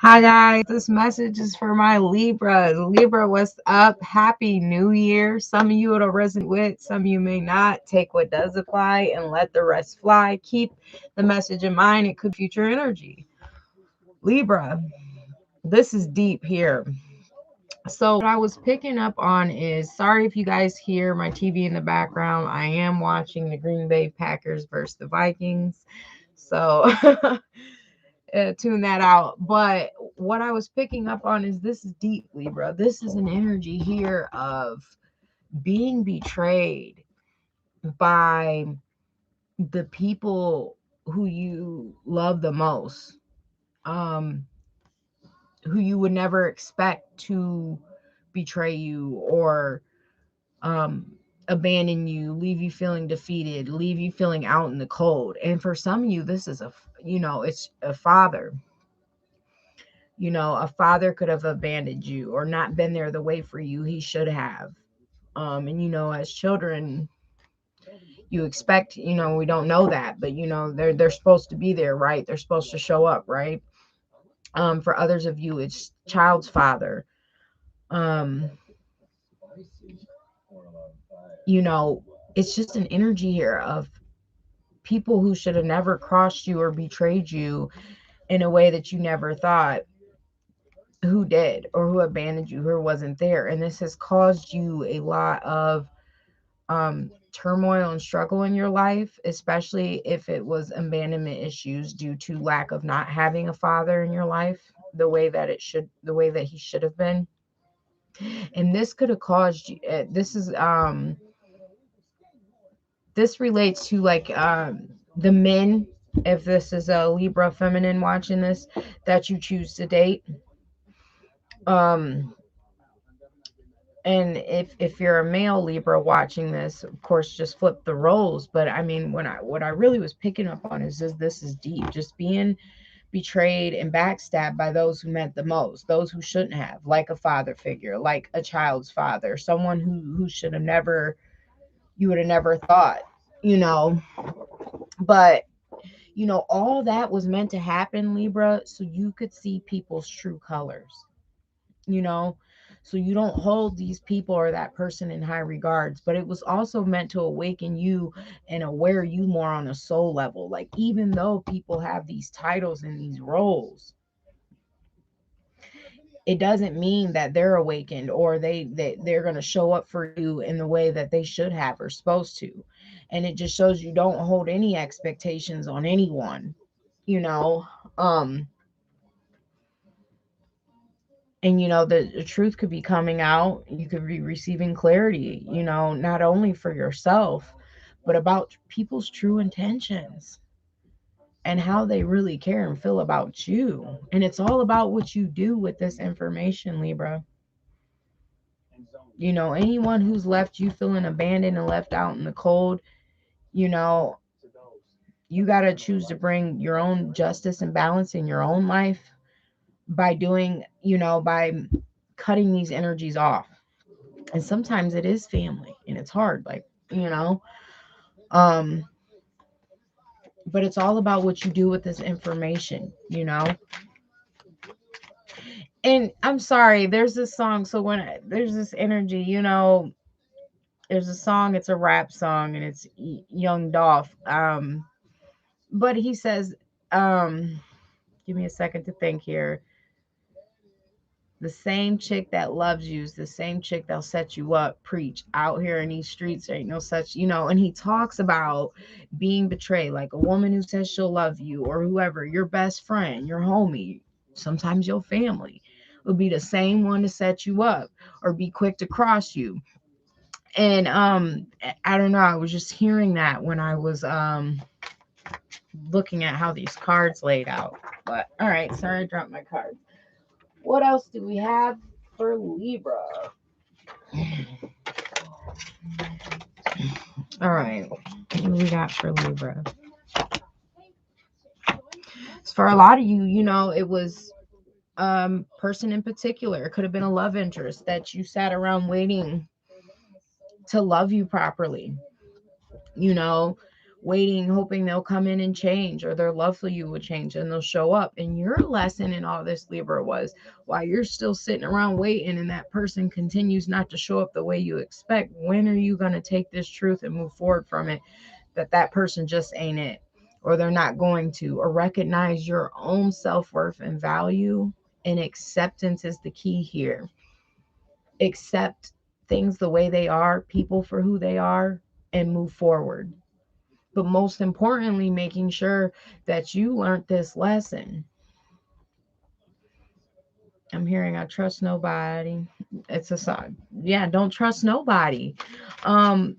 Hi guys, this message is for my Libra. Libra, what's up? Happy New Year. Some of you it'll resonate with, some of you may not. Take what does apply and let the rest fly. Keep the message in mind. It could future energy. Libra, this is deep here. So what I was picking up on is, sorry if you guys hear my TV in the background. I am watching the Green Bay Packers versus the Vikings. So tune that out. But what I was picking up on is this is deep, Libra. This is an energy here of being betrayed by the people who you love the most, um, who you would never expect to betray you or um, abandon you, leave you feeling defeated, leave you feeling out in the cold. And for some of you, this is it's a father. A father could have abandoned you or not been there the way for you he should have. And as children, you expect, we don't know that, but they're supposed to be there, right? They're supposed to show up, right? For others of you, it's child's father. Um, you know, it's just an energy here of people who should have never crossed you or betrayed you in a way that you never thought, who did, or who abandoned you, who wasn't there. And this has caused you a lot of turmoil and struggle in your life, especially if it was abandonment issues due to lack of not having a father in your life the way that he should have been. And this could have caused you, this relates to like the men, if this is a Libra feminine watching this, that you choose to date. um and if you're a male Libra watching this, of course, just flip the roles. But I mean, what I really was picking up on is this is deep. Just being betrayed and backstabbed by those who meant the most, those who shouldn't have, like a father figure, like a child's father, someone who should have never, you would have never thought, you know. But all that was meant to happen, Libra, so you could see people's true colors, you know so you don't hold these people or that person in high regards. But it was also meant to awaken you and aware you more on a soul level. Like, even though people have these titles and these roles, it doesn't mean that they're awakened or they're going to show up for you in the way that they should have or supposed to. And it just shows you don't hold any expectations on anyone, you know um and the truth could be coming out. You could be receiving clarity, not only for yourself, but about people's true intentions and how they really care and feel about you. And it's all about what you do with this information, Libra. Anyone who's left you feeling abandoned and left out in the cold, you know you got to choose to bring your own justice and balance in your own life by doing, by cutting these energies off. And sometimes it is family and it's hard, like, um but it's all about what you do with this information. And I'm sorry, there's this song. So there's this energy, there's a song, it's a rap song, and it's Young Dolph. But he says, um give me a second to think here. The same chick that loves you is the same chick that'll set you up. Preach. Out here in these streets, there ain't no such, and he talks about being betrayed, like a woman who says she'll love you, or whoever, your best friend, your homie, sometimes your family, will be the same one to set you up or be quick to cross you. And I don't know, I was just hearing that when I was looking at how these cards laid out. But all right, sorry I dropped my cards. What else do we have for Libra? All right, what do we got for Libra? For a lot of you, it was person in particular. It could have been a love interest that you sat around waiting to love you properly. You know, waiting, hoping they'll come in and change, or their love for you will change and they'll show up. And your lesson in all this, Libra, was while you're still sitting around waiting and that person continues not to show up the way you expect, when are you going to take this truth and move forward from it? That person just ain't it, or they're not going to, or recognize your own self-worth and value. And acceptance is the key here. Accept things the way they are, people for who they are, and move forward. But most importantly, making sure that you learned this lesson. I'm hearing I trust nobody. It's a side. Yeah, don't trust nobody. Um,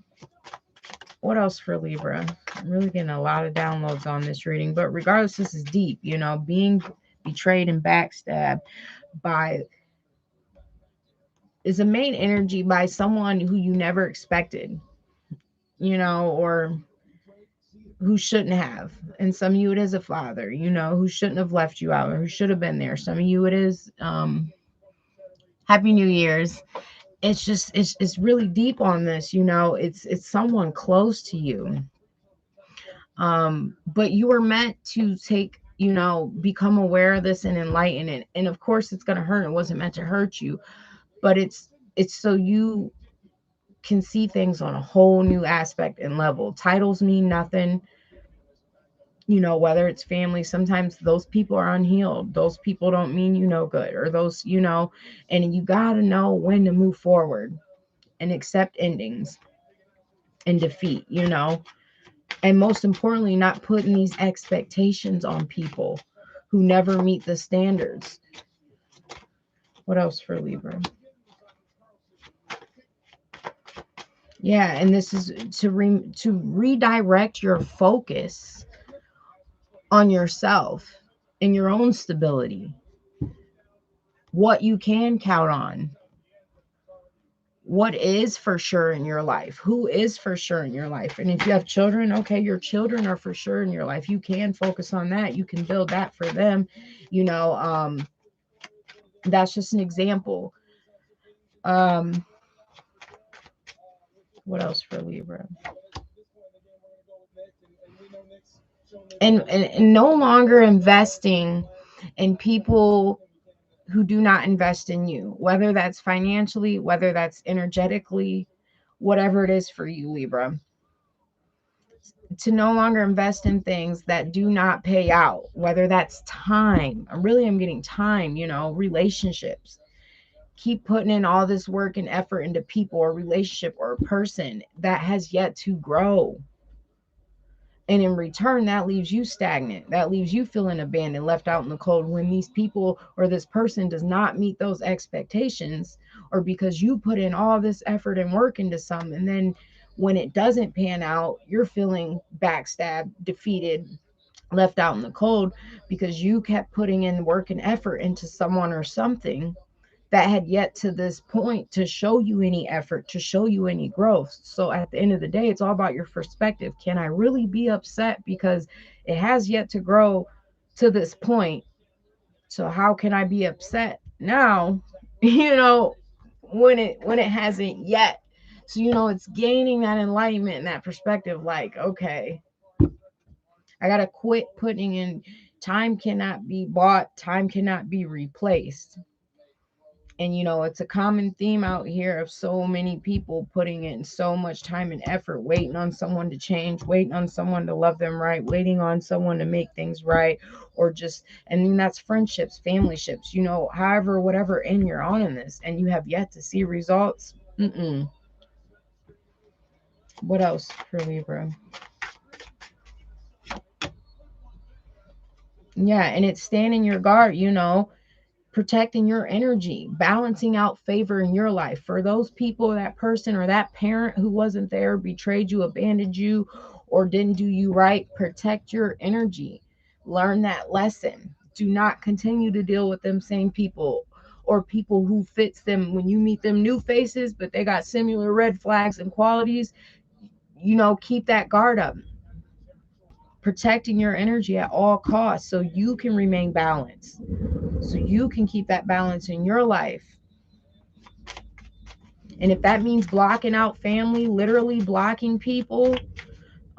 what else for Libra? I'm really getting a lot of downloads on this reading, but regardless, this is deep, being betrayed and backstabbed by is a main energy by someone who you never expected, or who shouldn't have. And some of you it is a father, who shouldn't have left you out or who should have been there. Some of you it is Happy New Year's. It's just it's really deep on this, it's someone close to you. But you were meant to become aware of this and enlighten it. And of course it's gonna hurt. It wasn't meant to hurt you, but it's so you can see things on a whole new aspect and level. Titles mean nothing. Whether it's family, sometimes those people are unhealed. Those people don't mean good, or those, and you got to know when to move forward and accept endings and defeat, and most importantly, not putting these expectations on people who never meet the standards. What else for Libra? Yeah, and this is to redirect your focus on yourself and your own stability, what you can count on, what is for sure in your life, who is for sure in your life. And if you have children, okay, your children are for sure in your life. You can focus on that. You can build that for them. That's just an example. What else for Libra? And no longer investing in people who do not invest in you, whether that's financially, whether that's energetically, whatever it is for you, Libra. To no longer invest in things that do not pay out, whether that's time. I'm getting time, relationships. Keep putting in all this work and effort into people or relationship or a person that has yet to grow. And in return, that leaves you stagnant. That leaves you feeling abandoned, left out in the cold when these people or this person does not meet those expectations, or because you put in all this effort and work into some. And then when it doesn't pan out, you're feeling backstabbed, defeated, left out in the cold because you kept putting in work and effort into someone or something that had yet to this point to show you any effort, to show you any growth. So at the end of the day, it's all about your perspective. Can I really be upset because it has yet to grow to this point? So how can I be upset now, when it hasn't yet? So, it's gaining that enlightenment and that perspective, like, okay, I got to quit putting in. Time cannot be bought, time cannot be replaced. And it's a common theme out here of so many people putting in so much time and effort, waiting on someone to change, waiting on someone to love them right, waiting on someone to make things right, or just, and then that's friendships, family ships, however, whatever end you're on in this, and you have yet to see results. What else for Libra? Yeah, and it's standing your guard, protecting your energy, balancing out favor in your life. For those people, that person or that parent who wasn't there, betrayed you, abandoned you, or didn't do you right, protect your energy. Learn that lesson. Do not continue to deal with them same people, or people who fits them when you meet them, new faces, but they got similar red flags and qualities. Keep that guard up. Protecting your energy at all costs so you can remain balanced, so you can keep that balance in your life. And if that means blocking out family, literally blocking people,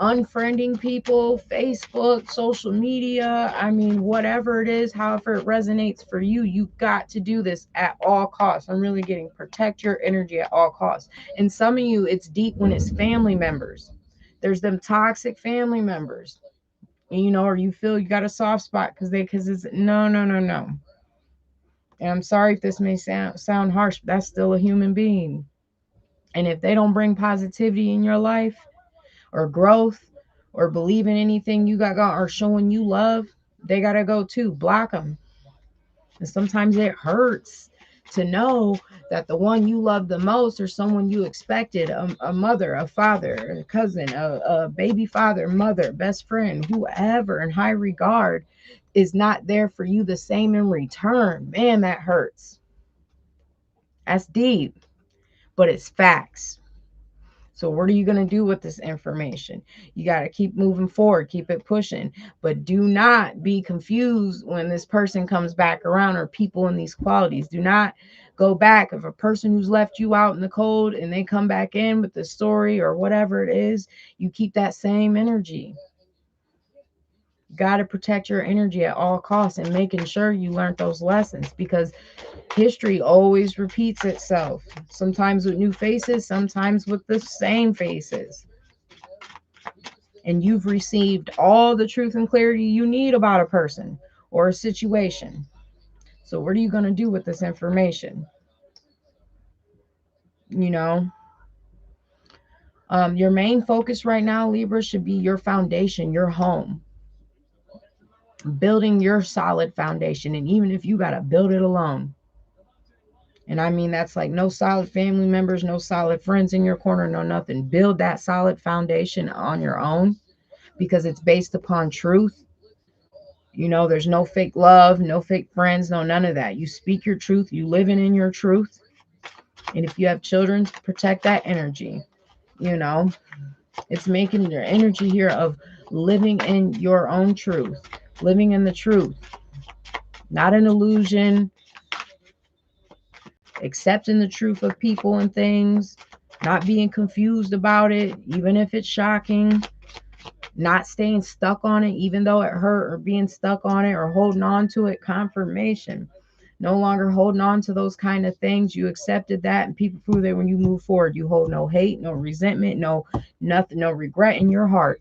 unfriending people, Facebook, social media. I mean, whatever it is, however it resonates for you, you got to do this at all costs. I'm really getting protect your energy at all costs. And some of you, it's deep when it's family members. There's them toxic family members, or you feel you got a soft spot because it's no, no, no, no. And I'm sorry if this may sound harsh, but that's still a human being. And if they don't bring positivity in your life or growth or believe in anything you got or showing you love, they got to go too. Block them. And sometimes it hurts to know that the one you love the most or someone you expected, a mother, a father, a cousin, a baby father, mother, best friend, whoever in high regard is not there for you the same in return. Man, that hurts. That's deep, but it's facts. So what are you going to do with this information? You got to keep moving forward, keep it pushing, but do not be confused when this person comes back around or people in these qualities. Do not go back. If a person who's left you out in the cold and they come back in with the story or whatever it is, you keep that same energy. Got to protect your energy at all costs and making sure you learned those lessons, because history always repeats itself. Sometimes with new faces, sometimes with the same faces. And you've received all the truth and clarity you need about a person or a situation. So what are you going to do with this information? You know, your main focus right now, Libra, should be your foundation, your home, building your solid foundation. And even if you got to build it alone, and I mean, that's like no solid family members, no solid friends in your corner, no nothing. Build that solid foundation on your own, because it's based upon truth. There's no fake love, no fake friends, no none of that. You speak your truth, you living in your truth. And if you have children, protect that energy. You know, it's making your energy here of living in your own truth, living in the truth, not an illusion, accepting the truth of people and things, not being confused about it, even if it's shocking, not staying stuck on it, even though it hurt, or being stuck on it or holding on to it. Confirmation. No longer holding on to those kind of things. You accepted that, and people prove that when you move forward, you hold no hate, no resentment, no nothing, no regret in your heart.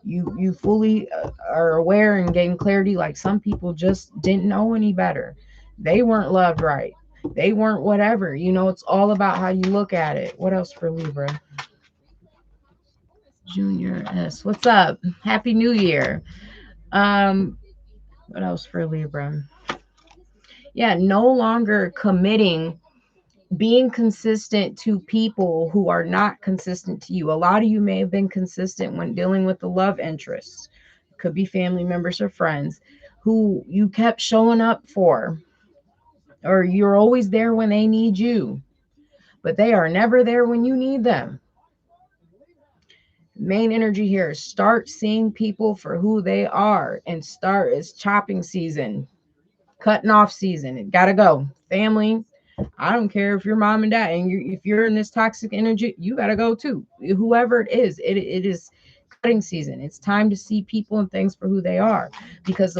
You fully are aware and gain clarity. Like some people just didn't know any better. They weren't loved right. They weren't whatever. It's all about how you look at it. What else for Libra? Junior S. What's up? Happy New Year. Um, what else for Libra? Yeah, no longer committing, being consistent to people who are not consistent to you. A lot of you may have been consistent when dealing with the love interests. Could be family members or friends who you kept showing up for, or you're always there when they need you, but they are never there when you need them. Main energy here is start seeing people for who they are, and start is chopping season, cutting off season. It gotta go. Family, I don't care if your mom and dad, and if you're in this toxic energy, you gotta go too. Whoever it is, it is cutting season. It's time to see people and things for who they are, because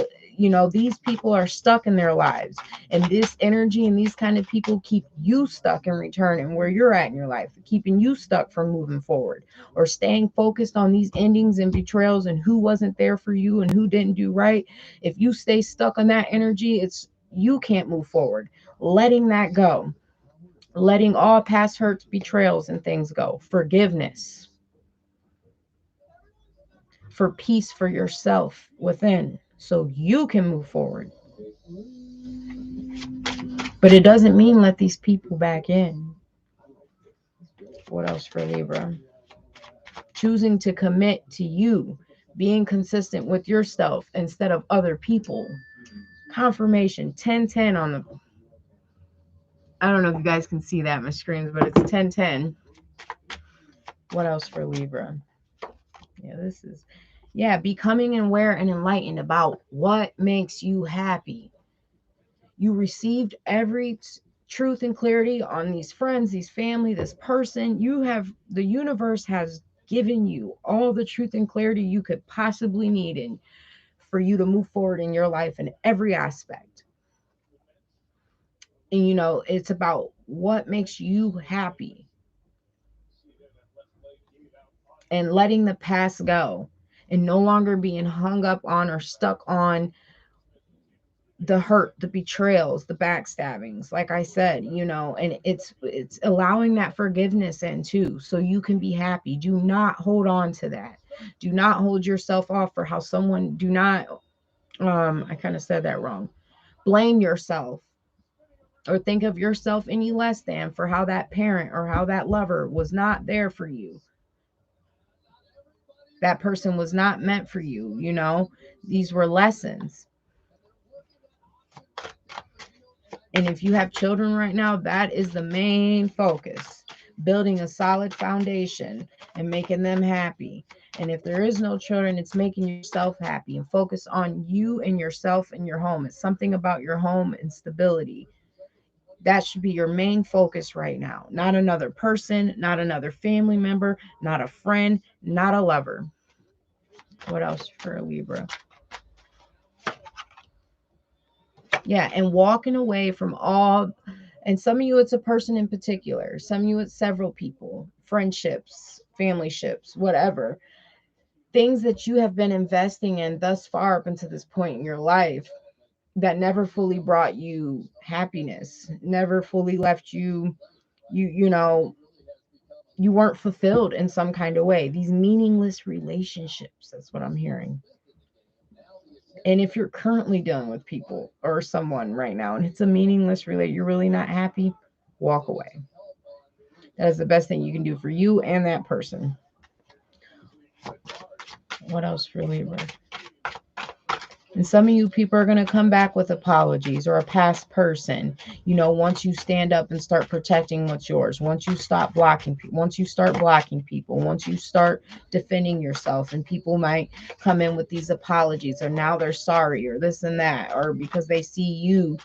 these people are stuck in their lives, and this energy and these kind of people keep you stuck in return and where you're at in your life, keeping you stuck from moving forward or staying focused on these endings and betrayals and who wasn't there for you and who didn't do right. If you stay stuck on that energy, it's you can't move forward. Letting that go, letting all past hurts, betrayals, and things go. Forgiveness for peace for yourself within so you can move forward. But it doesn't mean let these people back in. What else for Libra? Choosing to commit to you, being consistent with yourself instead of other people. Confirmation 1010 on the, I don't know if you guys can see that on my screens, but it's 1010. What else for Libra? Becoming aware and enlightened about what makes you happy. You received every truth and clarity on these friends, these family, this person. The universe has given you all the truth and clarity you could possibly need in for you to move forward in your life in every aspect. And it's about what makes you happy and letting the past go and no longer being hung up on or stuck on the hurt, the betrayals, the backstabbings, like I said, and it's allowing that forgiveness in too, so you can be happy. Do not hold on to that. Do not hold yourself off for how someone, do not I kind of said that wrong. Blame yourself or think of yourself any less than for how that parent or how that lover was not there for you. That person was not meant for you, these were lessons. And if you have children right now, that is the main focus, building a solid foundation and making them happy. And if there is no children, it's making yourself happy and focus on you and yourself and your home. It's something about your home and stability. That should be your main focus right now. Not another person, not another family member, not a friend, not a lover. What else for a Libra? Yeah, and walking away from all, and some of you it's a person in particular, some of you it's several people, friendships, family ships, whatever. Things that you have been investing in thus far up until this point in your life that never fully brought you happiness, never fully left you, you weren't fulfilled in some kind of way. These meaningless relationships, that's what I'm hearing. And if you're currently dealing with people or someone right now and it's a meaningless relate, you're really not happy, walk away. That is the best thing you can do for you and that person. What else for Libra? And some of you people are going to come back with apologies or a past person. Once you stand up and start protecting what's yours, once you stop blocking people, once you start blocking people, once you start defending yourself, and people might come in with these apologies or now they're sorry or this and that, or because they see you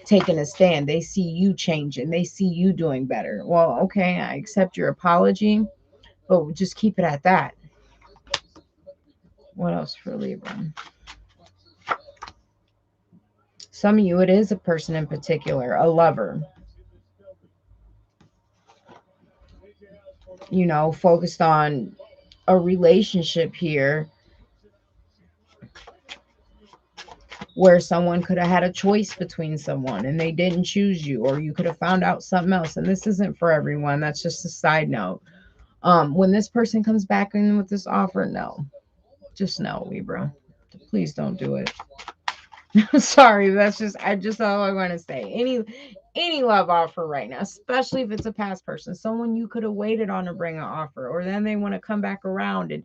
taking a stand, they see you changing, they see you doing better. Well, okay, I accept your apology, but just keep it at that. What else for Libra? Some of you, it is a person in particular, a lover, focused on a relationship here where someone could have had a choice between someone and they didn't choose you, or you could have found out something else. And this isn't for everyone. That's just a side note. When this person comes back in with this offer, no, just no, Libra. Please don't do it. Sorry, that's all I want to say. Any love offer right now, especially if it's a past person, someone you could have waited on to bring an offer, or then they want to come back around and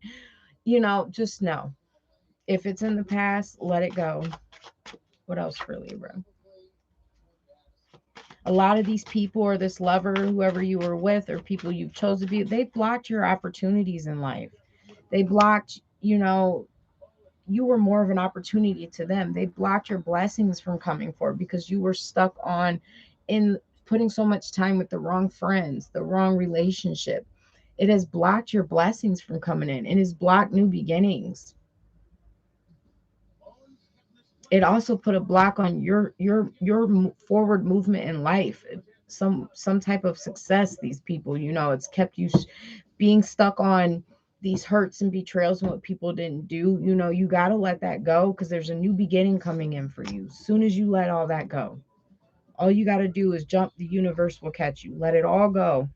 just no. If it's in the past, let it go. What else for Libra? A lot of these people, or this lover, whoever you were with, or people you've chosen to be, they blocked your opportunities in life. They blocked, you were more of an opportunity to them. They blocked your blessings from coming forward because you were stuck on in putting so much time with the wrong friends, the wrong relationship. It has blocked your blessings from coming in. It has blocked new beginnings. It also put a block on your forward movement in life, some type of success. These people, it's kept you being stuck on these hurts and betrayals and what people didn't do. You got to let that go, because there's a new beginning coming in for you. As soon as you let all that go, all you got to do is jump. The universe will catch you. Let it all go,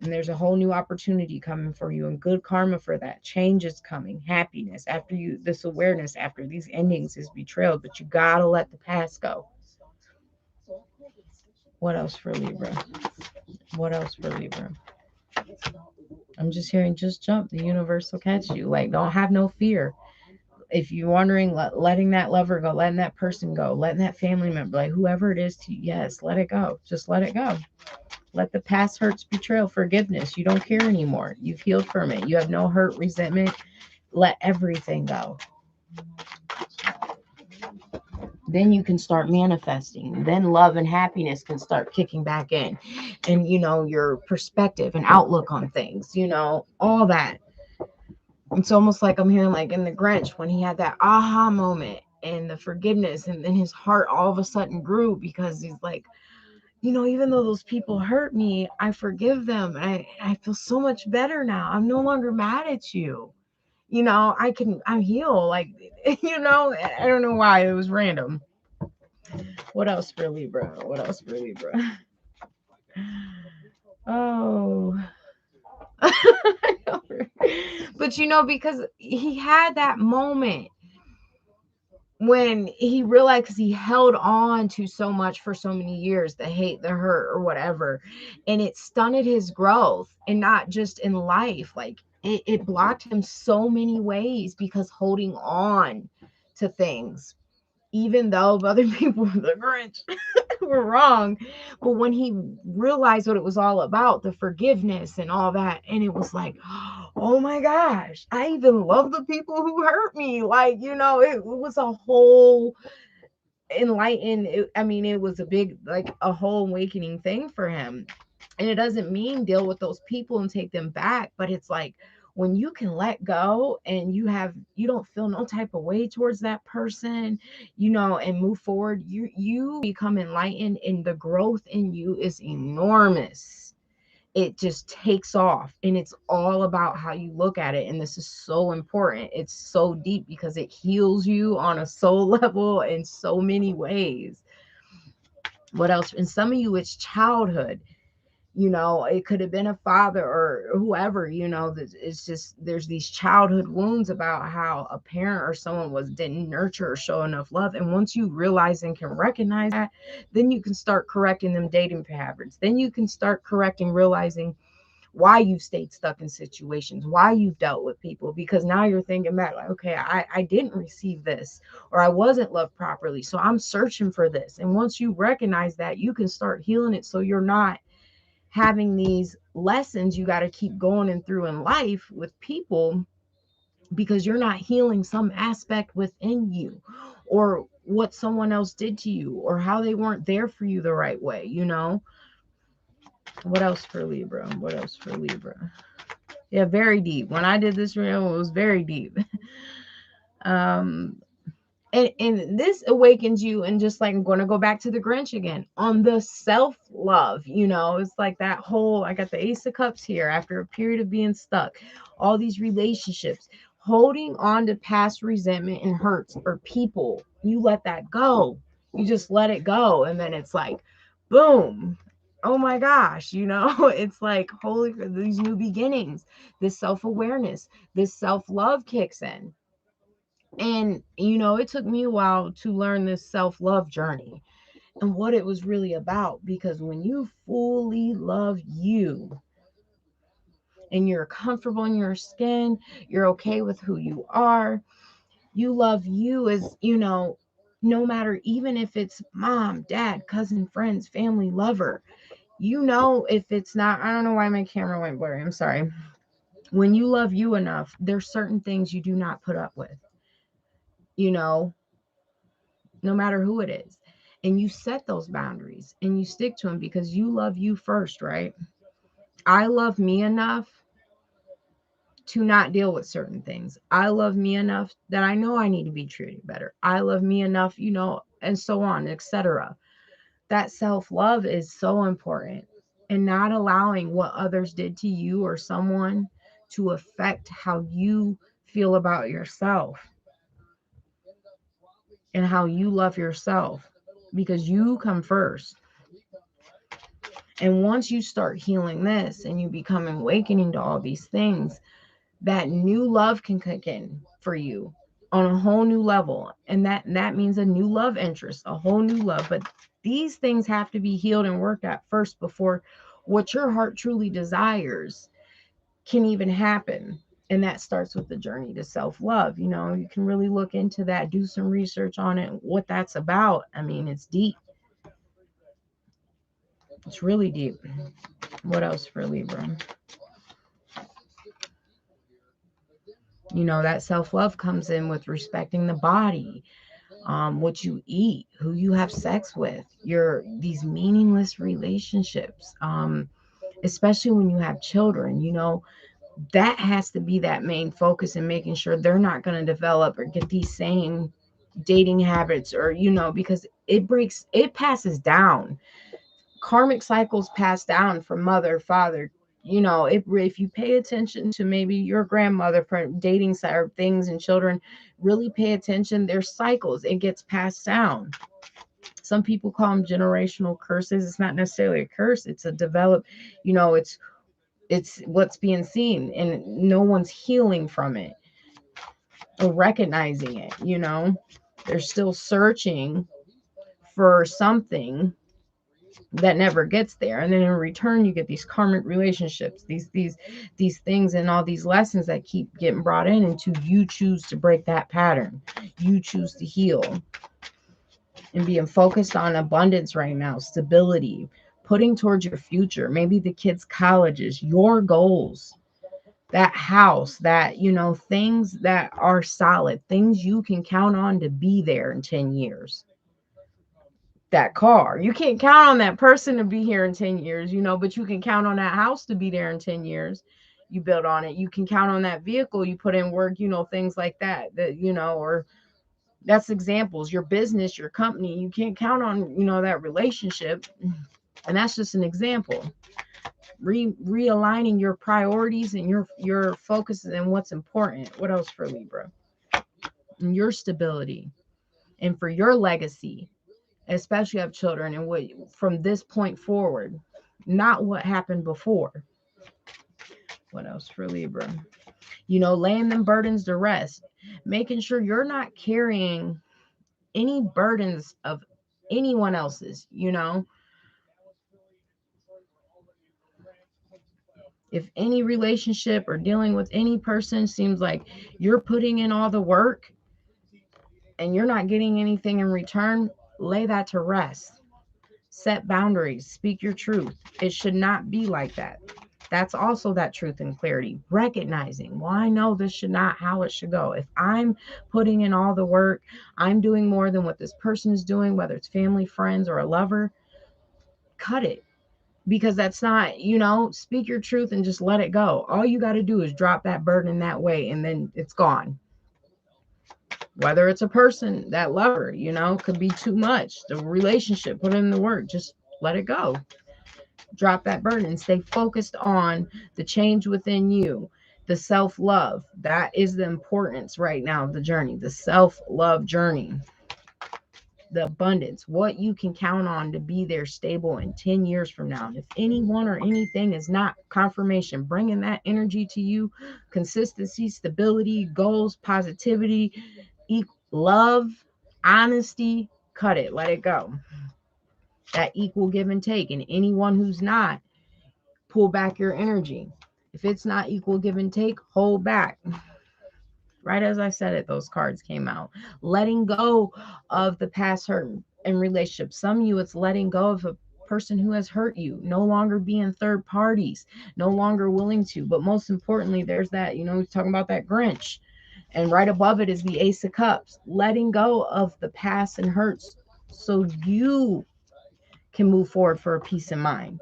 and there's a whole new opportunity coming for you, and good karma for that. Change is coming, happiness after this awareness after these endings is betrayal. But you gotta let the past go. What else for Libra? What else for Libra? I'm just hearing, just jump. The universe will catch you. Like, don't have no fear. If you're wondering, letting that lover go, letting that person go, letting that family member, like whoever it is to you, yes, let it go. Just let it go. Let the past hurts, betrayal, forgiveness. You don't care anymore. You've healed from it. You have no hurt, resentment. Let everything go. then you can start manifesting. Then love and happiness can start kicking back in. And, your perspective and outlook on things, all that. It's almost like I'm hearing, like in the Grinch, when he had that aha moment and the forgiveness, and then his heart all of a sudden grew, because he's like, even though those people hurt me, I forgive them. I feel so much better now. I'm no longer mad at you. I'm healed. Like, I don't know why it was random. What else for Libra? What else for Libra? Oh. But because he had that moment when he realized, because he held on to so much for so many years, the hate, the hurt, or whatever, and it stunted his growth, and not just in life, like it blocked him so many ways, because holding on to things, even though other people, the Grinch, were wrong. But when he realized what it was all about, the forgiveness and all that, and it was like, oh my gosh, I even love the people who hurt me. Like, it was a whole enlightened, it was a big, like a whole awakening thing for him. And it doesn't mean deal with those people and take them back, but it's like, when you can let go, and you don't feel no type of way towards that person, and move forward, you become enlightened, and the growth in you is enormous. It just takes off, and it's all about how you look at it. And this is so important. It's so deep, because it heals you on a soul level in so many ways. What else? And some of you, it's childhood. It could have been a father or whoever. It's just, there's these childhood wounds about how a parent or someone didn't nurture or show enough love. And once you realize and can recognize that, then you can start correcting them dating patterns. Then you can start realizing why you've stayed stuck in situations, why you've dealt with people, because now you're thinking back, like, okay, I didn't receive this, or I wasn't loved properly, so I'm searching for this. And once you recognize that, you can start healing it, so you're not having these lessons you got to keep going and through in life with people, because you're not healing some aspect within you, or what someone else did to you, or how they weren't there for you the right way. What else for Libra? What else for Libra? Yeah, very deep. When I did this reading, it was very deep. And this awakens you, and just like, I'm going to go back to the Grinch again on the self-love. It's like that whole, I got the Ace of Cups here, after a period of being stuck, all these relationships, holding on to past resentment and hurts, or people, you let that go. You just let it go, and then it's like, boom, oh my gosh, it's like, holy, for these new beginnings, this self-awareness, this self-love kicks in. And, it took me a while to learn this self-love journey and what it was really about. Because when you fully love you, and you're comfortable in your skin, you're okay with who you are, you love you as, no matter, even if it's mom, dad, cousin, friends, family, lover, if it's not, I don't know why my camera went blurry, I'm sorry. When you love you enough, there's certain things you do not put up with, no matter who it is. And you set those boundaries and you stick to them, because you love you first, right? I love me enough to not deal with certain things. I love me enough that I know I need to be treated better. I love me enough, and so on, etc. That self-love is so important, and not allowing what others did to you or someone to affect how you feel about yourself and how you love yourself, because you come first. And once you start healing this, and you become awakening to all these things, that new love can kick in for you on a whole new level. And that means a new love interest, a whole new love. But these things have to be healed and worked at first, before what your heart truly desires can even happen. And that starts with the journey to self-love. You can really look into that, do some research on it, what that's about. It's deep. It's really deep. What else for Libra? That self-love comes in with respecting the body, what you eat, who you have sex with, these meaningless relationships, especially when you have children, that has to be that main focus, and making sure they're not going to develop or get these same dating habits, or because it passes down. Karmic cycles pass down from mother, father. If you pay attention to maybe your grandmother for dating side or things, and children really pay attention, there's cycles, it gets passed down. Some people call them generational curses. It's not necessarily a curse, it's a develop, it's what's being seen, and no one's healing from it or recognizing it. They're still searching for something that never gets there, and then in return you get these karmic relationships, these things, and all these lessons that keep getting brought in, until you choose to break that pattern. You choose to heal, and being focused on abundance right now, stability, putting towards your future, maybe the kids' colleges, your goals, that house, that things that are solid, things you can count on to be there in 10 years. That car, you can't count on that person to be here in 10 years, but you can count on that house to be there in 10 years. You build on it. You can count on that vehicle you put in work, things like that, or that's examples. Your business, your company, you can't count on, that relationship. And that's just an example. Realigning your priorities and your focuses and what's important. What else for Libra? And your stability, and for your legacy, especially have children, and what from this point forward, not what happened before. What else for Libra? Laying them burdens to rest, making sure you're not carrying any burdens of anyone else's. If any relationship or dealing with any person seems like you're putting in all the work and you're not getting anything in return, lay that to rest. Set boundaries, speak your truth. It should not be like that. That's also that truth and clarity. Recognizing, well, I know this should not how it should go. If I'm putting in all the work, I'm doing more than what this person is doing, whether it's family, friends, or a lover, cut it. Because that's not, speak your truth and just let it go. All you got to do is drop that burden that way, and then it's gone. Whether it's a person, that lover, could be too much. The relationship, put in the work, just let it go. Drop that burden and stay focused on the change within you, the self-love. That is the importance right now of the journey, the self-love journey, the abundance, what you can count on to be there stable in 10 years from now. And if anyone or anything is not confirmation, bringing that energy to you, consistency, stability, goals, positivity, love, honesty, cut it, let it go. That equal give and take. And anyone who's not, pull back your energy. If it's not equal give and take, hold back. Right as I said it, those cards came out. Letting go of the past hurt and relationships. Some of you, it's letting go of a person who has hurt you, no longer being third parties, no longer willing to. But most importantly, there's that, we're talking about that Grinch. And right above it is the Ace of Cups. Letting go of the past and hurts so you can move forward for a peace of mind.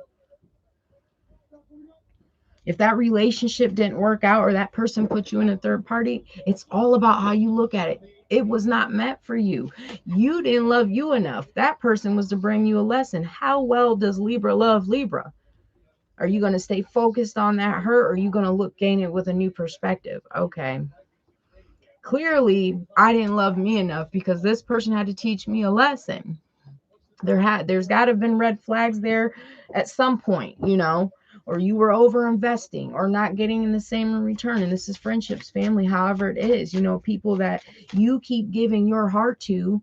If that relationship didn't work out, or that person put you in a third party, it's all about how you look at it. It was not meant for you. You didn't love you enough. That person was to bring you a lesson. How well does Libra love Libra? Are you going to stay focused on that hurt, or are you going to gain it with a new perspective? Okay. Clearly, I didn't love me enough because this person had to teach me a lesson. There's got to have been red flags there at some point, or you were over investing or not getting in the same return. And this is friendships, family, however it is, people that you keep giving your heart to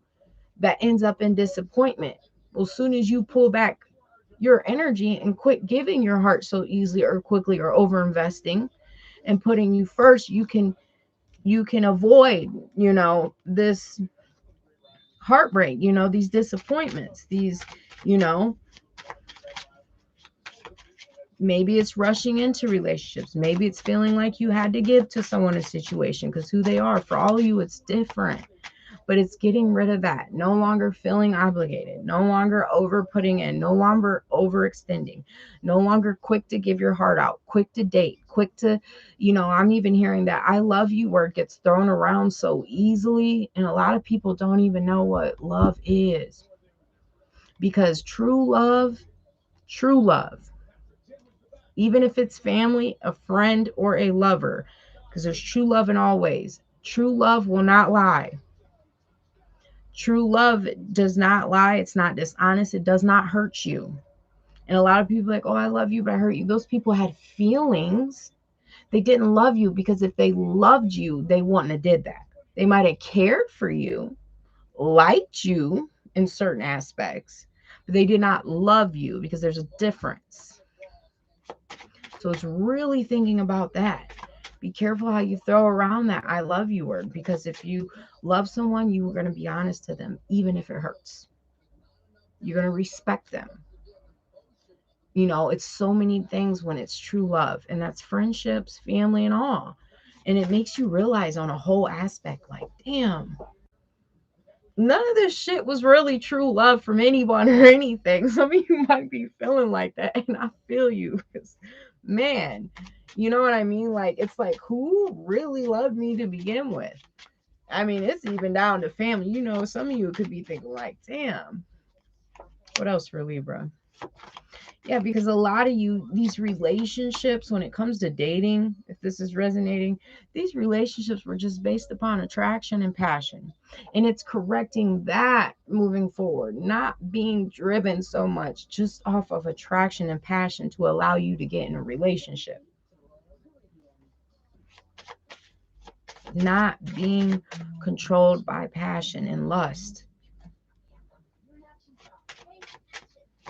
that ends up in disappointment. Well, as soon as you pull back your energy and quit giving your heart so easily or quickly, or over investing and putting you first, you can avoid, this heartbreak, these disappointments, these, maybe it's rushing into relationships. Maybe it's feeling like you had to give to someone a situation because who they are. For all of you, it's different. But it's getting rid of that. No longer feeling obligated, no longer over putting in, no longer overextending, no longer quick to give your heart out, quick to date, quick to, I'm even hearing that I love you word gets thrown around so easily. And a lot of people don't even know what love is, because true love, even if it's family, a friend, or a lover, because there's true love in all ways. True love will not lie. True love does not lie. It's not dishonest. It does not hurt you. And a lot of people are like, oh, I love you, but I hurt you. Those people had feelings. They didn't love you, because if they loved you, they wouldn't have did that. They might have cared for you, liked you in certain aspects, but they did not love you, because there's a difference. So it's really thinking about that. Be careful how you throw around that I love you word, because if you love someone, you are going to be honest to them, even if it hurts. You're going to respect them. It's so many things when it's true love, and that's friendships, family, and all. And it makes you realize on a whole aspect, like, damn, none of this shit was really true love from anyone or anything. Some of you might be feeling like that, and I feel you, because, man, you know what I mean? Like, it's like, who really loved me to begin with? I mean, it's even down to family. Some of you could be thinking like, damn, what else for Libra? Yeah, because a lot of you, these relationships, when it comes to dating, if this is resonating, these relationships were just based upon attraction and passion. And it's correcting that moving forward, not being driven so much just off of attraction and passion to allow you to get in a relationship. Not being controlled by passion and lust.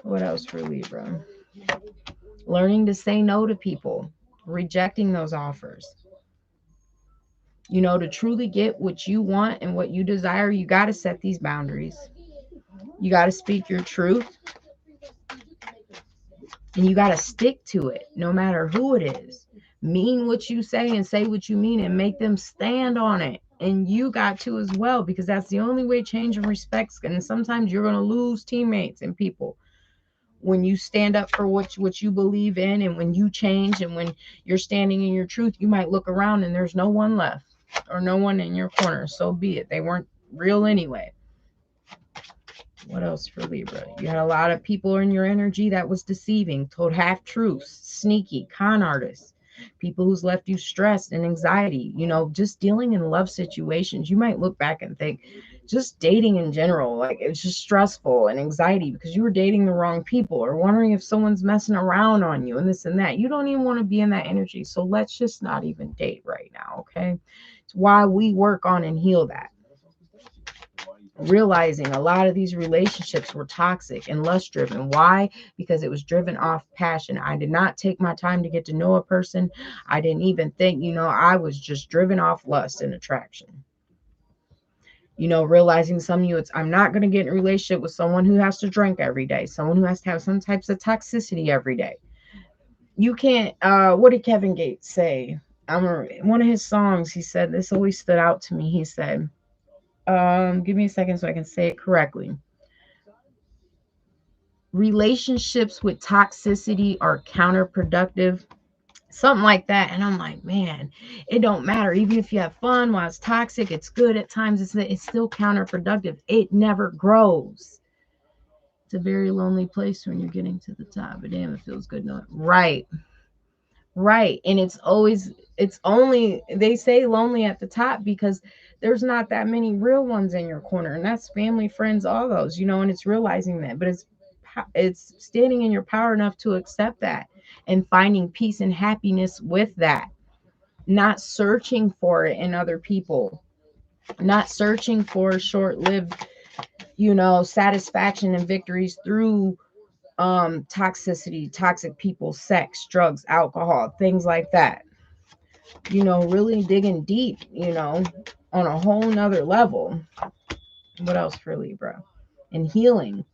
What else for Libra? Learning to say no to people, rejecting those offers. To truly get what you want and what you desire, you got to set these boundaries. You got to speak your truth, and you got to stick to it no matter who it is. Mean what you say and say what you mean, and make them stand on it. And you got to as well, because that's the only way change and respect's. And sometimes you're going to lose teammates and people when you stand up for what you believe in, and when you change, and when you're standing in your truth. You might look around and there's no one left, or no one in your corner. So be it. They weren't real anyway. What else for Libra? You had a lot of people in your energy that was deceiving, told half truths, sneaky, con artists, people who's left you stressed and anxiety, just dealing in love situations. You might look back and think, just dating in general, like, it's just stressful and anxiety because you were dating the wrong people, or wondering if someone's messing around on you and this and that. You don't even want to be in that energy. So let's just not even date right now. Okay. It's why we work on and heal that. Realizing a lot of these relationships were toxic and lust driven. Why? Because it was driven off passion. I did not take my time to get to know a person. I didn't even think, I was just driven off lust and attraction. Realizing some of you, I'm not going to get in a relationship with someone who has to drink every day, someone who has to have some types of toxicity every day. You can't, what did Kevin Gates say? One of his songs, he said, this always stood out to me. He said, give me a second so I can say it correctly. Relationships with toxicity are counterproductive, something like that. And I'm like, man, it don't matter. Even if you have fun while it's toxic, it's good at times. It's still counterproductive. It never grows. It's a very lonely place when you're getting to the top, but damn, it feels good knowing. Right. And it's only, they say lonely at the top because there's not that many real ones in your corner, and that's family, friends, all those, and it's realizing that. But it's standing in your power enough to accept that and finding peace and happiness with that, not searching for it in other people, not searching for short-lived, satisfaction and victories through toxicity, toxic people, sex, drugs, alcohol, things like that. Really digging deep, on a whole nother level. What else for Libra? And healing.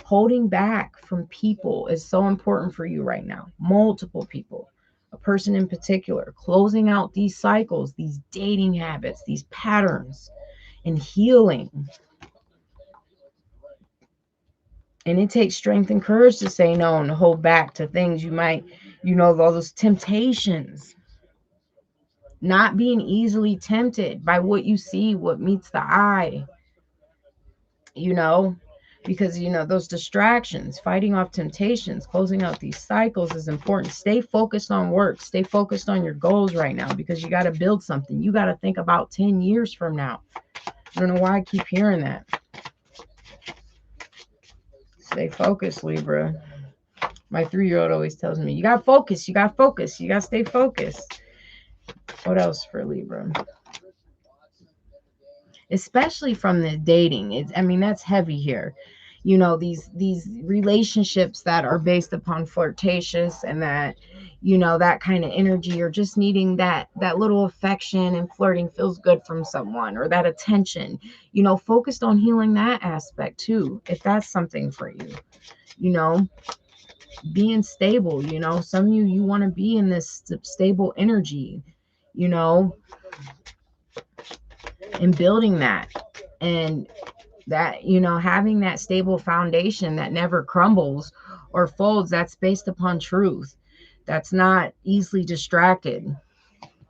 Holding back from people is so important for you right now. Multiple people, a person in particular, closing out these cycles, these dating habits, these patterns. and healing. And it takes strength and courage to say no and to hold back to things you might, all those temptations. Not being easily tempted by what you see, what meets the eye, you know, because, those distractions, fighting off temptations, closing out these cycles is important. Stay focused on work, stay focused on your goals right now, because you got to build something. You got to think about 10 years from now. I don't know why I keep hearing that. Stay focused, Libra. My 3-year-old always tells me, you got to focus, you got to focus, you got to stay focused. What else for Libra? Especially from the dating. That's heavy here. These relationships that are based upon flirtatious and that, that kind of energy, or just needing that little affection and flirting feels good from someone, or that attention, focused on healing that aspect too, if that's something for you. Being stable, some of you want to be in this stable energy, you know and building that, and that, having that stable foundation that never crumbles or folds, that's based upon truth, that's not easily distracted.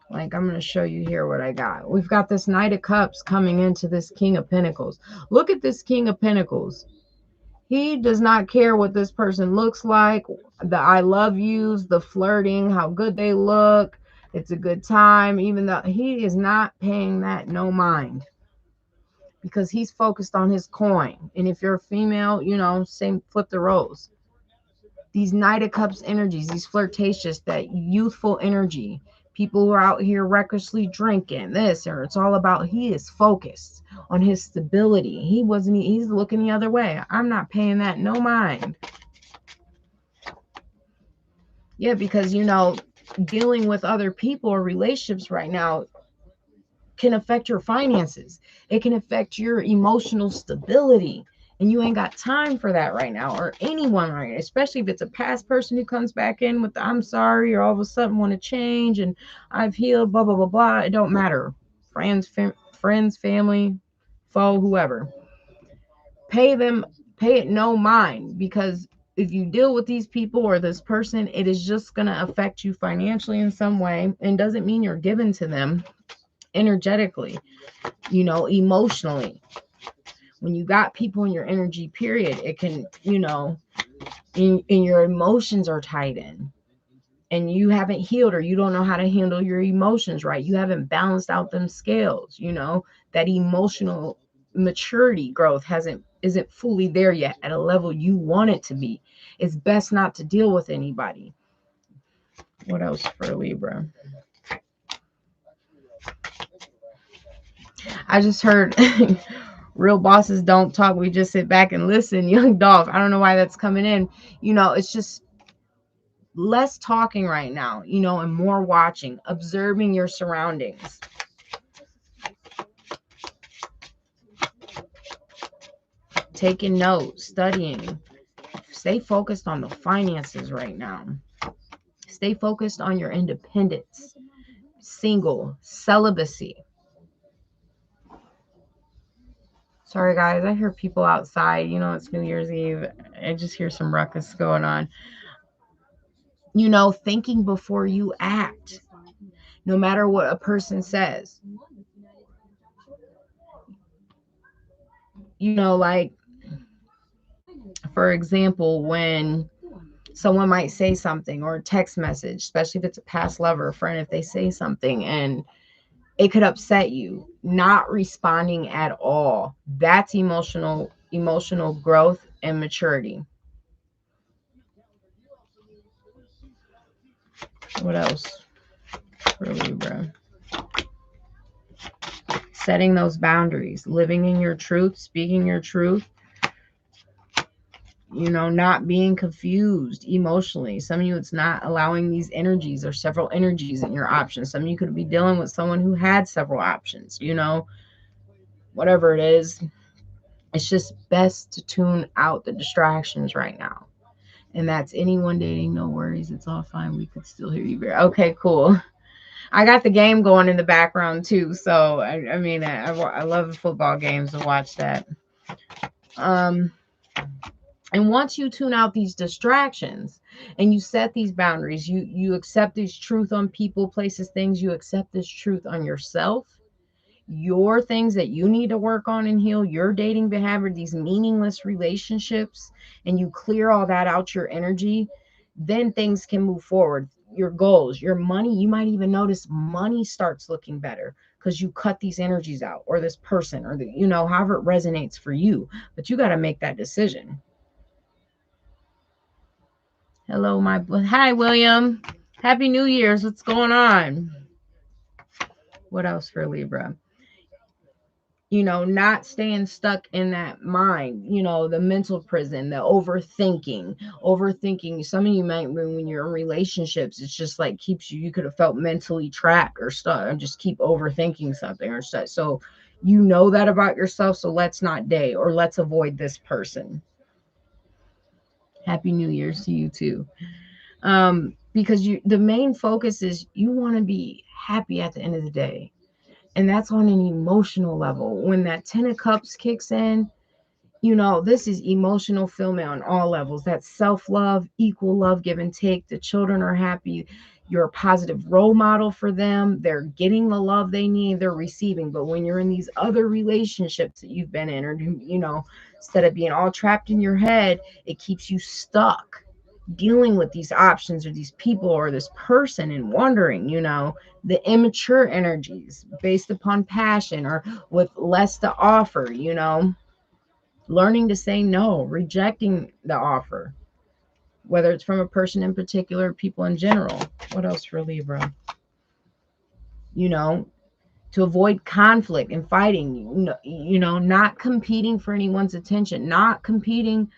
Like, I'm going to show you here what I got. We've got this Knight of Cups coming into this King of Pentacles. Look at this King of Pentacles. He does not care what this person looks like, the I love yous, the flirting, how good they look. It's a good time, even though he is not paying that no mind, because he's focused on his coin. And if you're a female, same, flip the roles. These Knight of Cups energies, these flirtatious, that youthful energy, people who are out here recklessly drinking this, or it's all about, he is focused on his stability. He's looking the other way. I'm not paying that no mind. Yeah, because, dealing with other people or relationships right now can affect your finances. It can affect your emotional stability. And you ain't got time for that right now, or anyone right now, especially if it's a past person who comes back in with the I'm sorry, or all of a sudden want to change and I've healed, blah, blah, blah, blah. It don't matter. Friends, family, foe, whoever. Pay it no mind, because if you deal with these people or this person, it is just going to affect you financially in some way, and doesn't mean you're given to them energetically, emotionally. When you got people in your energy, period, it can, in your emotions are tied in, and you haven't healed, or you don't know how to handle your emotions right. You haven't balanced out them scales, that emotional maturity growth isn't fully there yet at a level you want it to be. It's best not to deal with anybody. What else for Libra? I just heard real bosses don't talk, we just sit back and listen. Young Dolph, I don't know why that's coming in. It's just less talking right now, and more watching, observing your surroundings. Taking notes, studying. Stay focused on the finances right now. Stay focused on your independence, single, celibacy. Sorry, guys, I hear people outside. It's New Year's Eve. I just hear some ruckus going on. Thinking before you act, no matter what a person says. Like, for example, when someone might say something, or a text message, especially if it's a past lover or friend, if they say something and it could upset you, not responding at all, that's emotional growth and maturity. What else for Libra? Setting those boundaries, living in your truth, speaking your truth, not being confused emotionally. Some of you, it's not allowing these energies, or several energies in your options. Some of you could be dealing with someone who had several options, whatever it is. It's just best to tune out the distractions right now. And that's anyone dating, no worries. It's all fine. We could still hear you. Okay, cool. I got the game going in the background too. So I mean, I love football games to watch that. Um, and once you tune out these distractions and you set these boundaries, you accept this truth on people, places, things. You accept this truth on yourself, your things that you need to work on and heal, your dating behavior, these meaningless relationships, and you clear all that out, your energy, then things can move forward. Your goals, your money, you might even notice money starts looking better because you cut these energies out, or this person, or however it resonates for you. But you got to make that decision. Hello, hi, William. Happy New Year's. What's going on? What else for Libra? Not staying stuck in that mind, the mental prison, the overthinking. Some of you might, when you're in relationships, it's just like keeps you could have felt mentally trapped or stuck and just keep overthinking something or stuff. So that about yourself. So let's not date, or let's avoid this person. Happy New Year's to you too. Because the main focus is you want to be happy at the end of the day. And that's on an emotional level. When that 10 of Cups kicks in, this is emotional fulfillment on all levels. That's self-love, equal love, give and take. The children are happy. You're a positive role model for them. They're getting the love they need. They're receiving. But when you're in these other relationships that you've been in, or, instead of being all trapped in your head, it keeps you stuck dealing with these options or these people or this person and wondering, the immature energies based upon passion or with less to offer, learning to say no, rejecting the offer, whether it's from a person in particular, people in general. What else for Libra? You know, to avoid conflict and fighting, not competing for anyone's attention, not competing,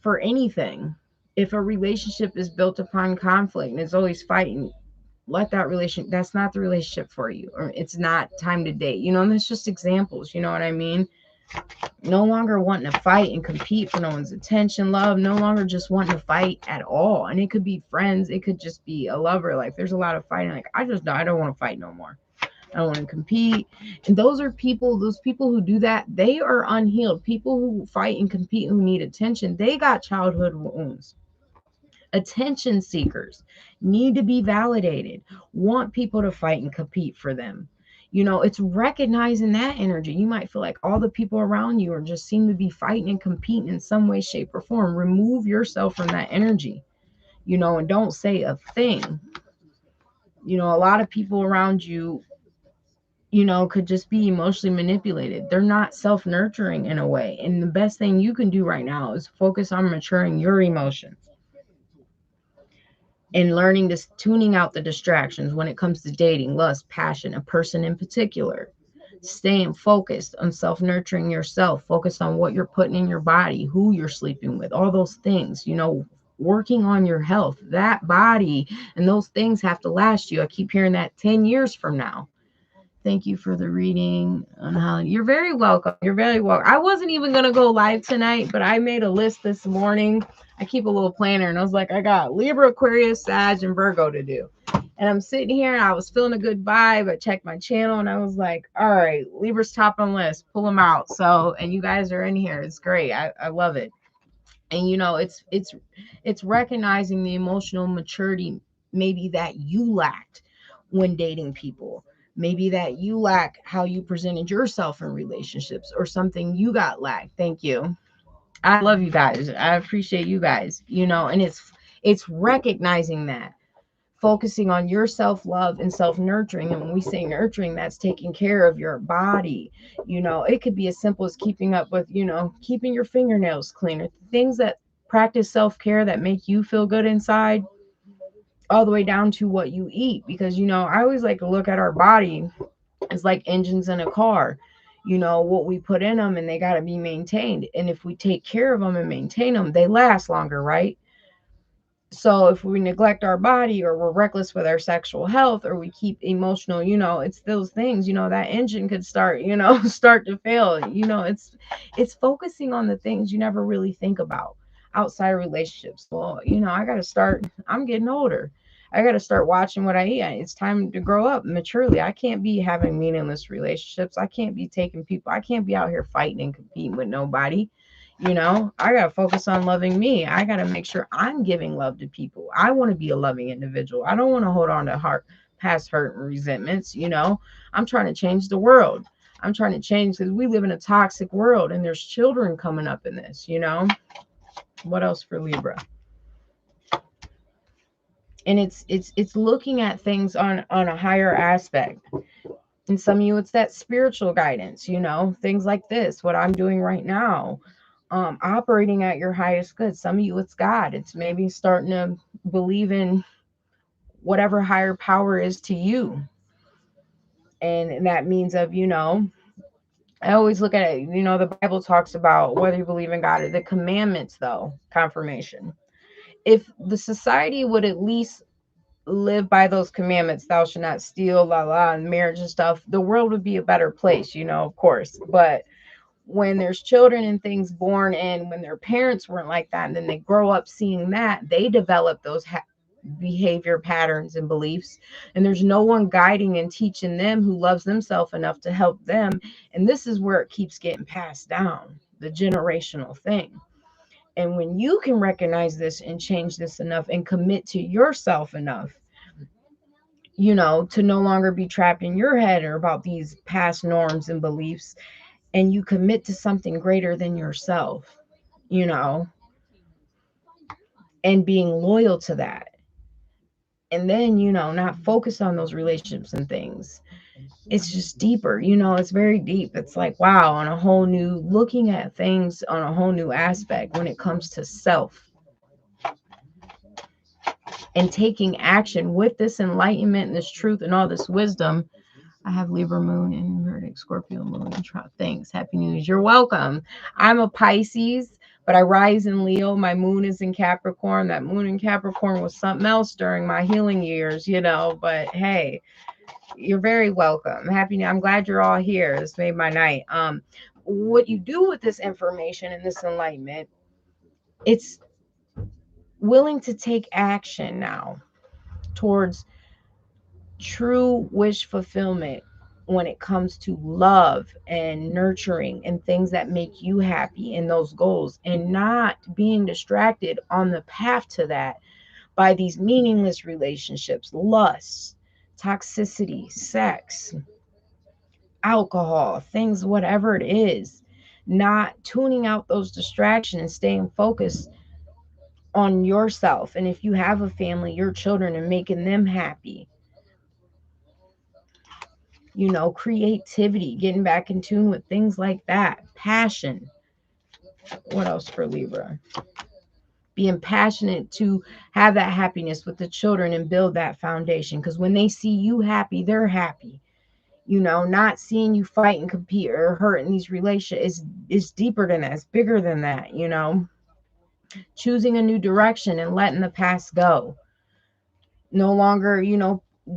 for anything. If a relationship is built upon conflict and it's always fighting, let that relation that's not the relationship for you, or it's not time to date, and that's just examples, you know what I mean? No longer wanting to fight and compete for no one's attention, love, no longer just wanting to fight at all. And it could be friends, it could just be a lover. Like there's a lot of fighting, like I don't want to fight no more. I don't want to compete. And those people who do that, they are unhealed. People who fight and compete, who need attention, they got childhood wounds. Attention seekers need to be validated, want people to fight and compete for them. It's recognizing that energy. You might feel like all the people around you are just seem to be fighting and competing in some way, shape, or form. Remove yourself from that energy, and don't say a thing. A lot of people around you, could just be emotionally manipulated. They're not self-nurturing in a way. And the best thing you can do right now is focus on maturing your emotions and learning to tuning out the distractions when it comes to dating, lust, passion, a person in particular. Staying focused on self-nurturing yourself, focused on what you're putting in your body, who you're sleeping with, all those things, working on your health. That body and those things have to last you. I keep hearing that 10 years from now. Thank you for the reading on Holly. You're very welcome. You're very welcome. I wasn't even going to go live tonight, but I made a list this morning. I keep a little planner, and I was like, I got Libra, Aquarius, Sag, and Virgo to do. And I'm sitting here, and I was feeling a good vibe. I checked my channel, and I was like, all right, Libra's top on the list. Pull them out. So, and you guys are in here. It's great. I love it. And, it's recognizing the emotional maturity maybe that you lacked when dating people. Maybe that you lack how you presented yourself in relationships, or something you got lacked. Thank you. I love you guys. I appreciate you guys, and it's recognizing that, focusing on your self-love and self-nurturing. And when we say nurturing, that's taking care of your body. It could be as simple as keeping up with, keeping your fingernails cleaner, things that practice self-care that make you feel good inside, all the way down to what you eat. Because I always like to look at our body as like engines in a car. What we put in them, and they got to be maintained. And if we take care of them and maintain them, they last longer, right? So if we neglect our body, or we're reckless with our sexual health, or we keep emotional, it's those things, that engine could start, start to fail. It's focusing on the things you never really think about outside of relationships. Well, I got to start, I'm getting older. I got to start watching what I eat. It's time to grow up maturely. I can't be having meaningless relationships. I can't be taking people. I can't be out here fighting and competing with nobody. I got to focus on loving me. I got to make sure I'm giving love to people. I want to be a loving individual. I don't want to hold on to past hurt and resentments. I'm trying to change the world. I'm trying to change because we live in a toxic world and there's children coming up in this. What else for Libra? And it's looking at things on a higher aspect. And some of you, it's that spiritual guidance, things like this, what I'm doing right now, operating at your highest good. Some of you, it's God. It's maybe starting to believe in whatever higher power is to you. And that means I always look at it, the Bible talks about whether you believe in God or the commandments, though, confirmation. If the society would at least live by those commandments, thou shalt not steal, and marriage and stuff, the world would be a better place, of course. But when there's children and things born and when their parents weren't like that, and then they grow up seeing that, they develop those behavior patterns and beliefs, and there's no one guiding and teaching them who loves themselves enough to help them. And this is where it keeps getting passed down, the generational thing. And when you can recognize this and change this enough and commit to yourself enough, to no longer be trapped in your head or about these past norms and beliefs, and you commit to something greater than yourself, you know, and being loyal to that. And then, not focus on those relationships and things. It's just deeper, it's very deep. It's like, wow, on a whole new, looking at things on a whole new aspect when it comes to self and taking action with this enlightenment and this truth and all this wisdom. I have Libra moon and inverted Scorpio moon. Thanks. Happy New Year. You're welcome. I'm a Pisces, but I rise in Leo. My moon is in Capricorn. That moon in Capricorn was something else during my healing years, but hey, you're very welcome. I'm glad you're all here. This made my night. What you do with this information and this enlightenment, it's willing to take action now towards true wish fulfillment when it comes to love and nurturing and things that make you happy in those goals, and not being distracted on the path to that by these meaningless relationships, lust, toxicity, sex, alcohol, things, whatever it is. Not tuning out those distractions and staying focused on yourself. And if you have a family, your children, and making them happy. Creativity, getting back in tune with things like that. Passion. What else for Libra? Being passionate to have that happiness with the children and build that foundation. Because when they see you happy, they're happy. Not seeing you fight and compete or hurt in these relationships is deeper than that. It's bigger than that. Choosing a new direction and letting the past go. No longer,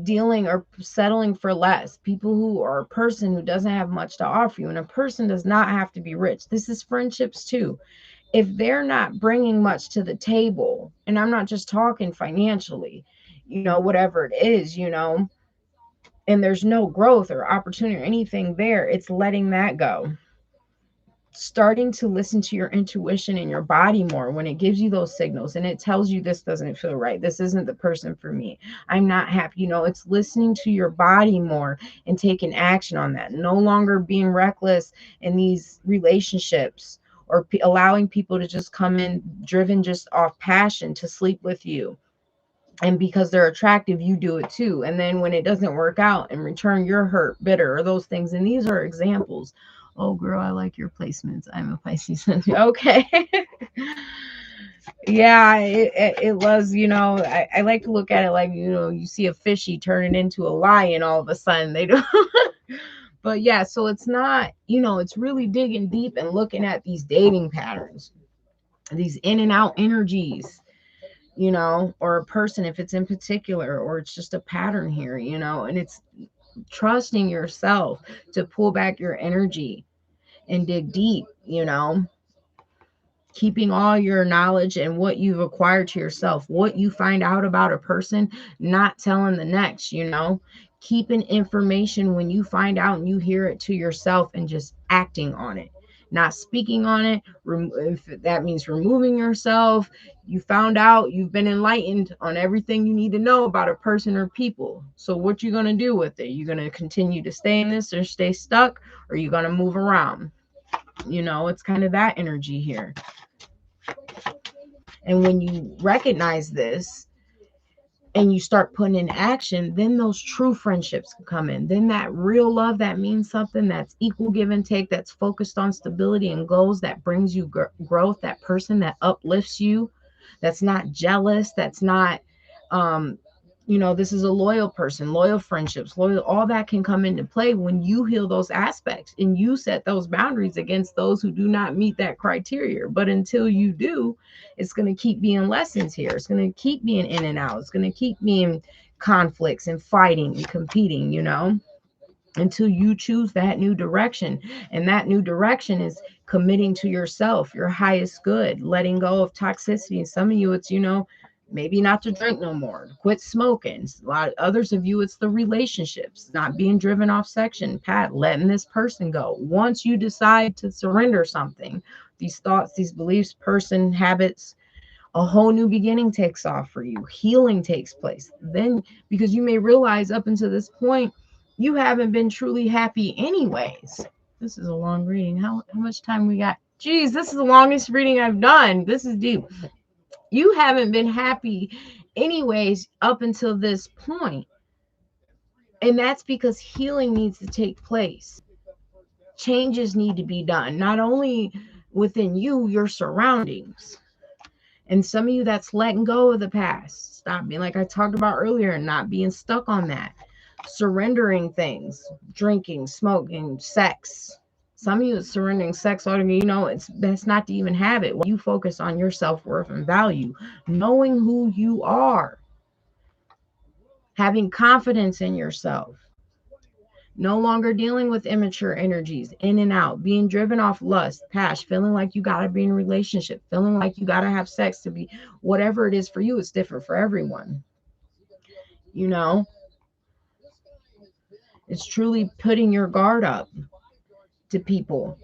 dealing or settling for less. People who are a person who doesn't have much to offer you, and a person does not have to be rich. This is friendships too. If they're not bringing much to the table, and I'm not just talking financially, whatever it is, and there's no growth or opportunity or anything there, it's letting that go. Starting to listen to your intuition and your body more when it gives you those signals and it tells you this doesn't feel right, this isn't the person for me, I'm not happy. It's listening to your body more and taking action on that. No longer being reckless in these relationships or allowing people to just come in driven just off passion to sleep with you, and because they're attractive, you do it too. And then when it doesn't work out, in return, you're hurt, bitter, or those things. And these are examples. Oh, girl, I like your placements. I'm a Pisces. Okay. Yeah, it was, I like to look at it like, you see a fishy turn it into a lion all of a sudden. They don't. But yeah, so it's not, it's really digging deep and looking at these dating patterns, these in and out energies, or a person, if it's in particular, or it's just a pattern here, and it's trusting yourself to pull back your energy and dig deep, Keeping all your knowledge and what you've acquired to yourself, what you find out about a person, not telling the next, keeping information when you find out and you hear it to yourself and just acting on it, not speaking on it. If that means removing yourself, you found out, you've been enlightened on everything you need to know about a person or people. So what you going to do with it? You're going to continue to stay in this or stay stuck, or you going to move around? It's kind of that energy here. And when you recognize this and you start putting in action, then those true friendships can come in. Then that real love that means something, that's equal give and take, that's focused on stability and goals, that brings you growth, that person that uplifts you, that's not jealous, that's not this is a loyal person, loyal friendships, loyal, all that can come into play when you heal those aspects and you set those boundaries against those who do not meet that criteria. But until you do, it's going to keep being lessons here. It's going to keep being in and out. It's going to keep being conflicts and fighting and competing, until you choose that new direction. And that new direction is committing to yourself, your highest good, letting go of toxicity. And some of you, it's, maybe not to drink no more, quit smoking. A lot of others of you, it's the relationships, not being driven off section, Pat, letting this person go. Once you decide to surrender something, these thoughts, these beliefs, person, habits, a whole new beginning takes off for you. Healing takes place. Then, because you may realize up until this point, you haven't been truly happy anyways. This is a long reading. How much time we got? Geez, this is the longest reading I've done. This is deep. You haven't been happy anyways up until this point. And that's because healing needs to take place. Changes need to be done, not only within you, your surroundings. And some of you, that's letting go of the past. Stop being, like I talked about earlier, not being stuck on that. Surrendering things, drinking, smoking, sex. Some of you, it's surrendering sex already. It's best not to even have it. You focus on your self-worth and value, knowing who you are, having confidence in yourself, no longer dealing with immature energies, in and out, being driven off lust, passion, feeling like you got to be in a relationship, feeling like you got to have sex to be whatever it is for you. It's different for everyone. It's truly putting your guard up to people,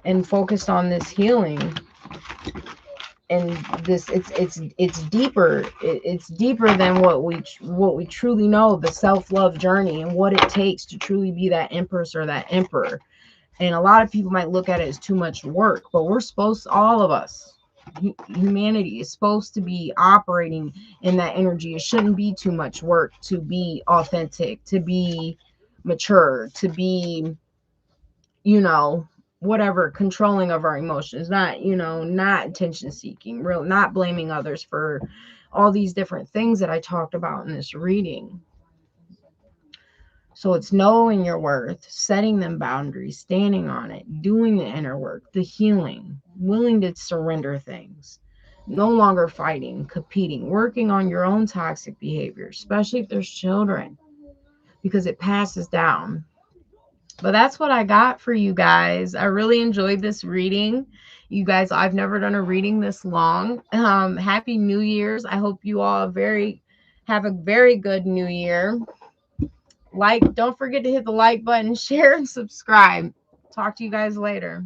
and focused on this healing. And this, it's deeper. It's deeper than what we truly know, the self-love journey and what it takes to truly be that empress or that emperor. And a lot of people might look at it as too much work, but we're supposed, all of us, humanity is supposed to be operating in that energy. It shouldn't be too much work to be authentic, to be mature, to be, whatever, controlling of our emotions, not attention seeking, not blaming others for all these different things that I talked about in this reading. So it's knowing your worth, setting them boundaries, standing on it, doing the inner work, the healing, willing to surrender things, no longer fighting, competing, working on your own toxic behavior, especially if there's children, because it passes down. But that's what I got for you guys. I really enjoyed this reading. You guys, I've never done a reading this long. Happy New Year's. I hope you all have a very good New Year. Don't forget to hit the like button, share, and subscribe. Talk to you guys later.